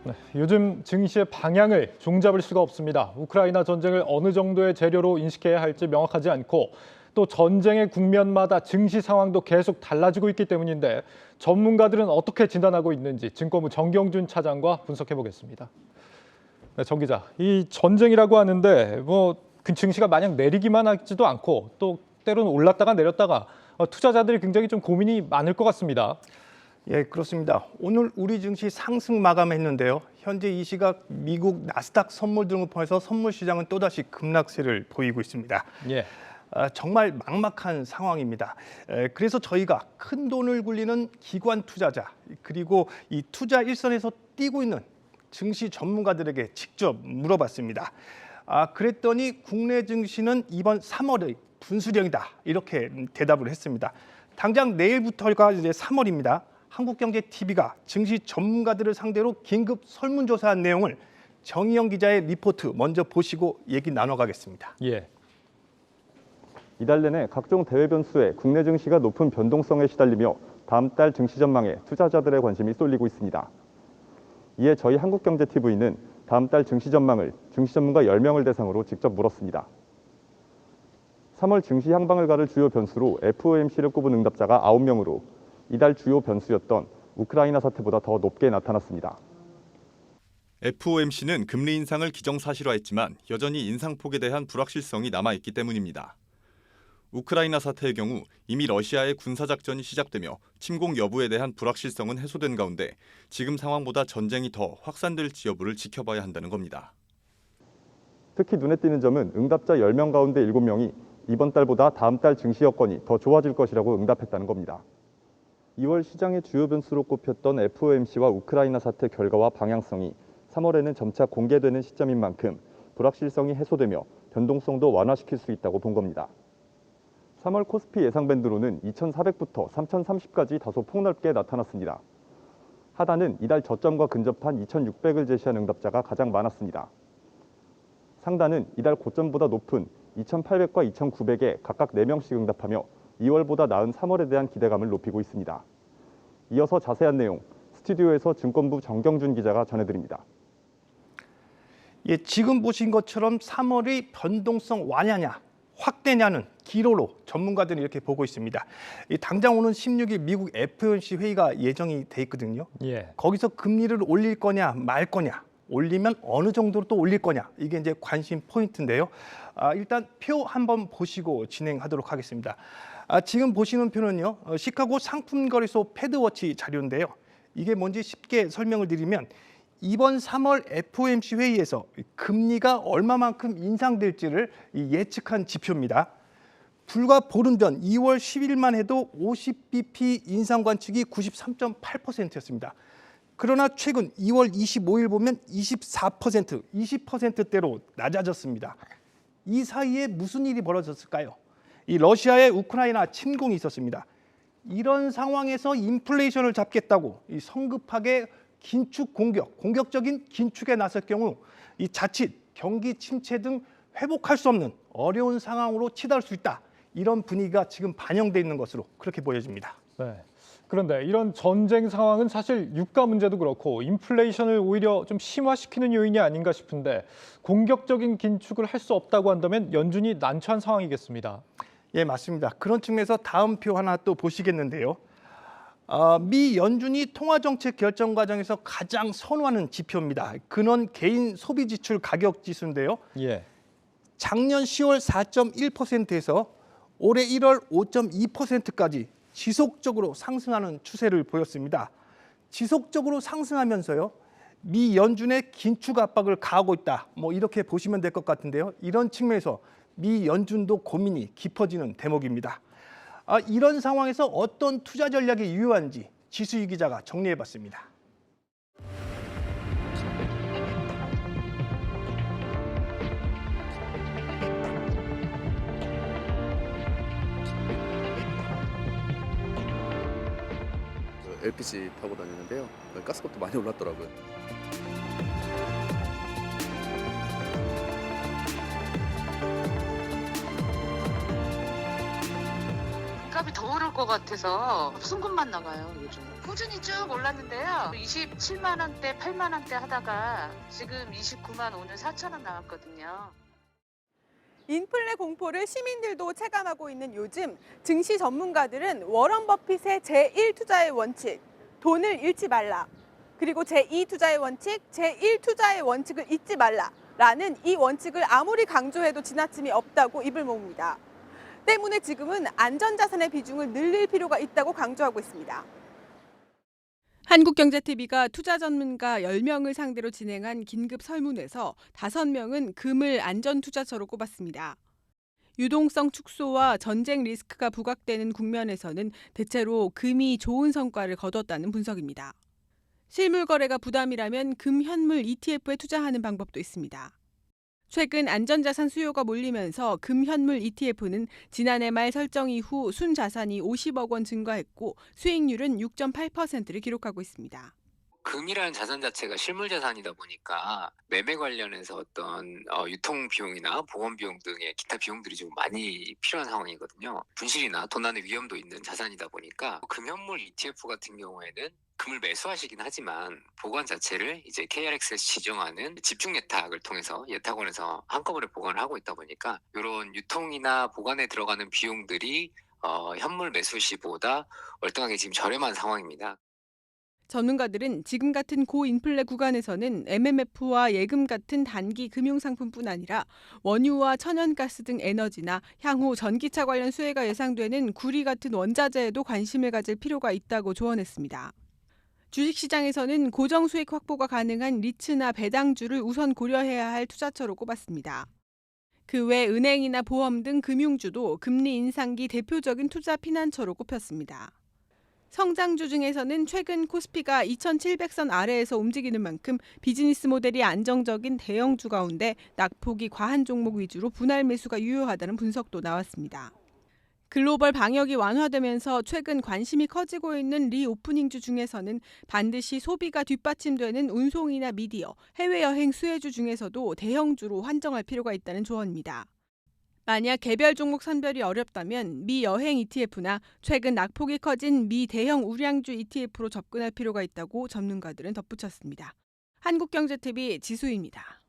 네, 요즘 증시의 방향을 종잡을 수가 없습니다. 우크라이나 전쟁을 어느 정도의 재료로 인식해야 할지 명확하지 않고 또 전쟁의 국면마다 증시 상황도 계속 달라지고 있기 때문인데 전문가들은 어떻게 진단하고 있는지 증권부 정경준 차장과 분석해 보겠습니다. 네, 정 기자, 이 전쟁이라고 하는데 그 증시가 마냥 내리기만 하지도 않고 또 때로는 올랐다가 내렸다가 투자자들이 굉장히 좀 고민이 많을 것 같습니다. 예, 그렇습니다. 오늘 우리 증시 상승 마감했는데요. 현재 이 시각 미국 나스닥 선물 등을 포함해서 선물 시장은 또다시 급락세를 보이고 있습니다. 예. 정말 막막한 상황입니다. 그래서 저희가 큰 돈을 굴리는 기관 투자자 그리고 이 투자 일선에서 뛰고 있는 증시 전문가들에게 직접 물어봤습니다. 그랬더니 국내 증시는 이번 3월의 분수령이다 이렇게 대답을 했습니다. 당장 내일부터가 이제 3월입니다. 한국경제TV가 증시 전문가들을 상대로 긴급 설문조사한 내용을 정희영 기자의 리포트 먼저 보시고 얘기 나눠가겠습니다. 예. 이달 내내 각종 대외 변수에 국내 증시가 높은 변동성에 시달리며 다음 달 증시 전망에 투자자들의 관심이 쏠리고 있습니다. 이에 저희 한국경제TV는 다음 달 증시 전망을 증시 전문가 10명을 대상으로 직접 물었습니다. 3월 증시 향방을 가를 주요 변수로 FOMC를 꼽은 응답자가 9명으로 이달 주요 변수였던 우크라이나 사태보다 더 높게 나타났습니다. FOMC는 금리 인상을 기정사실화했지만 여전히 인상폭에 대한 불확실성이 남아있기 때문입니다. 우크라이나 사태의 경우 이미 러시아의 군사작전이 시작되며 침공 여부에 대한 불확실성은 해소된 가운데 지금 상황보다 전쟁이 더 확산될지 여부를 지켜봐야 한다는 겁니다. 특히 눈에 띄는 점은 응답자 10명 가운데 7명이 이번 달보다 다음 달 증시 여건이 더 좋아질 것이라고 응답했다는 겁니다. 2월 시장의 주요 변수로 꼽혔던 FOMC와 우크라이나 사태 결과와 방향성이 3월에는 점차 공개되는 시점인 만큼 불확실성이 해소되며 변동성도 완화시킬 수 있다고 본 겁니다. 3월 코스피 예상 밴드로는 2,400부터 3,030까지 다소 폭넓게 나타났습니다. 하단은 이달 저점과 근접한 2,600을 제시한 응답자가 가장 많았습니다. 상단은 이달 고점보다 높은 2,800과 2,900에 각각 4명씩 응답하며 2월보다 나은 3월에 대한 기대감을 높이고 있습니다. 이어서 자세한 내용 스튜디오에서 증권부 정경준 기자가 전해드립니다. 예, 지금 보신 것처럼 3월의 변동성 완화냐 확대냐는 기로로 전문가들은 이렇게 보고 있습니다. 당장 오는 16일 미국 FOMC 회의가 예정이 돼 있거든요. 예. 거기서 금리를 올릴 거냐 말 거냐, 올리면 어느 정도로 또 올릴 거냐 이게 이제 관심 포인트인데요. 일단 표 한번 보시고 진행하도록 하겠습니다. 지금 보시는 표는요, 시카고 상품거래소 패드워치 자료인데요. 이게 뭔지 쉽게 설명을 드리면 이번 3월 FOMC 회의에서 금리가 얼마만큼 인상될지를 예측한 지표입니다. 불과 보름 전 2월 10일만 해도 50bp 인상 관측이 93.8%였습니다. 그러나 최근 2월 25일 보면 24%, 20%대로 낮아졌습니다. 이 사이에 무슨 일이 벌어졌을까요? 이 러시아의 우크라이나 침공이 있었습니다. 이런 상황에서 인플레이션을 잡겠다고 이 성급하게 공격적인 긴축에 나설 경우 이 자칫 경기 침체 등 회복할 수 없는 어려운 상황으로 치달을 수 있다. 이런 분위기가 지금 반영돼 있는 것으로 그렇게 보여집니다. 네. 그런데 이런 전쟁 상황은 사실 유가 문제도 그렇고 인플레이션을 오히려 좀 심화시키는 요인이 아닌가 싶은데 공격적인 긴축을 할 수 없다고 한다면 연준이 난처한 상황이겠습니다. 예, 맞습니다. 그런 측면에서 다음 표 하나 또 보시겠는데요. 미 연준이 통화정책 결정 과정에서 가장 선호하는 지표입니다. 근원 개인 소비 지출 가격 지수인데요. 예. 작년 10월 4.1%에서 올해 1월 5.2%까지 지속적으로 상승하는 추세를 보였습니다. 지속적으로 상승하면서요, 미 연준의 긴축 압박을 가하고 있다. 이렇게 보시면 될 것 같은데요. 이런 측면에서 미 연준도 고민이 깊어지는 대목입니다. 이런 상황에서 어떤 투자 전략이 유효한지 지수희 기자가 정리해봤습니다. LPG 타고 다니는데요. 가스값도 많이 올랐더라고요. 집값이 더 오를 것 같아서 순금만 나가요, 요즘. 꾸준히 쭉 올랐는데요. 27만 원대, 8만 원대 하다가 지금 29만 오늘 4천 원 나왔거든요. 인플레 공포를 시민들도 체감하고 있는 요즘 증시 전문가들은 워런 버핏의 제1투자의 원칙, 돈을 잃지 말라. 그리고 제2투자의 원칙, 제1투자의 원칙을 잊지 말라라는 이 원칙을 아무리 강조해도 지나침이 없다고 입을 모읍니다. 때문에 지금은 안전자산의 비중을 늘릴 필요가 있다고 강조하고 있습니다. 한국경제TV가 투자 전문가 10명을 상대로 진행한 긴급 설문에서 5명은 금을 안전투자처로 꼽았습니다. 유동성 축소와 전쟁 리스크가 부각되는 국면에서는 대체로 금이 좋은 성과를 거뒀다는 분석입니다. 실물 거래가 부담이라면 금 현물 ETF에 투자하는 방법도 있습니다. 최근 안전자산 수요가 몰리면서 금 현물 ETF는 지난해 말 설정 이후 순자산이 50억 원 증가했고 수익률은 6.8%를 기록하고 있습니다. 금이라는 자산 자체가 실물 자산이다 보니까 매매 관련해서 어떤 유통 비용이나 보험 비용 등의 기타 비용들이 좀 많이 필요한 상황이거든요. 분실이나 도난의 위험도 있는 자산이다 보니까 금현물 ETF 같은 경우에는 금을 매수하시긴 하지만 보관 자체를 이제 KRX에서 지정하는 집중 예탁을 통해서 예탁원에서 한꺼번에 보관을 하고 있다 보니까 이런 유통이나 보관에 들어가는 비용들이 현물 매수 시보다 월등하게 지금 저렴한 상황입니다. 전문가들은 지금 같은 고인플레 구간에서는 MMF와 예금 같은 단기 금융상품뿐 아니라 원유와 천연가스 등 에너지나 향후 전기차 관련 수혜가 예상되는 구리 같은 원자재에도 관심을 가질 필요가 있다고 조언했습니다. 주식시장에서는 고정수익 확보가 가능한 리츠나 배당주를 우선 고려해야 할 투자처로 꼽았습니다. 그 외 은행이나 보험 등 금융주도 금리 인상기 대표적인 투자 피난처로 꼽혔습니다. 성장주 중에서는 최근 코스피가 2,700선 아래에서 움직이는 만큼 비즈니스 모델이 안정적인 대형주 가운데 낙폭이 과한 종목 위주로 분할 매수가 유효하다는 분석도 나왔습니다. 글로벌 방역이 완화되면서 최근 관심이 커지고 있는 리오프닝주 중에서는 반드시 소비가 뒷받침되는 운송이나 미디어, 해외여행 수혜주 중에서도 대형주로 환정할 필요가 있다는 조언입니다. 만약 개별 종목 선별이 어렵다면 미 여행 ETF나 최근 낙폭이 커진 미 대형 우량주 ETF로 접근할 필요가 있다고 전문가들은 덧붙였습니다. 한국경제TV 지수입니다.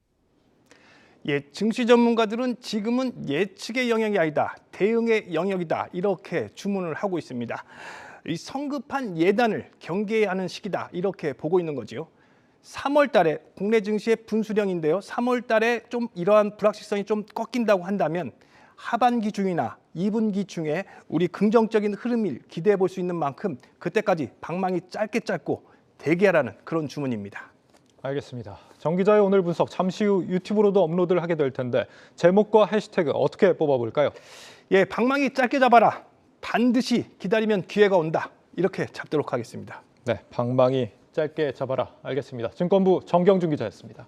예, 증시 전문가들은 지금은 예측의 영역이 아니다, 대응의 영역이다 이렇게 주문을 하고 있습니다. 이 성급한 예단을 경계해야 하는 시기다 이렇게 보고 있는 거죠. 3월 달에 국내 증시의 분수령인데요. 3월 달에 좀 이러한 불확실성이 좀 꺾인다고 한다면 하반기 중이나 2분기 중에 우리 긍정적인 흐름을 기대해 볼 수 있는 만큼 그때까지 방망이 짧고 대기하라는 그런 주문입니다. 알겠습니다. 정 기자의 오늘 분석 잠시 후 유튜브로도 업로드를 하게 될 텐데 제목과 해시태그 어떻게 뽑아볼까요? 예, 방망이 짧게 잡아라. 반드시 기다리면 기회가 온다. 이렇게 잡도록 하겠습니다. 네, 방망이 짧게 잡아라. 알겠습니다. 증권부 정경준 기자였습니다.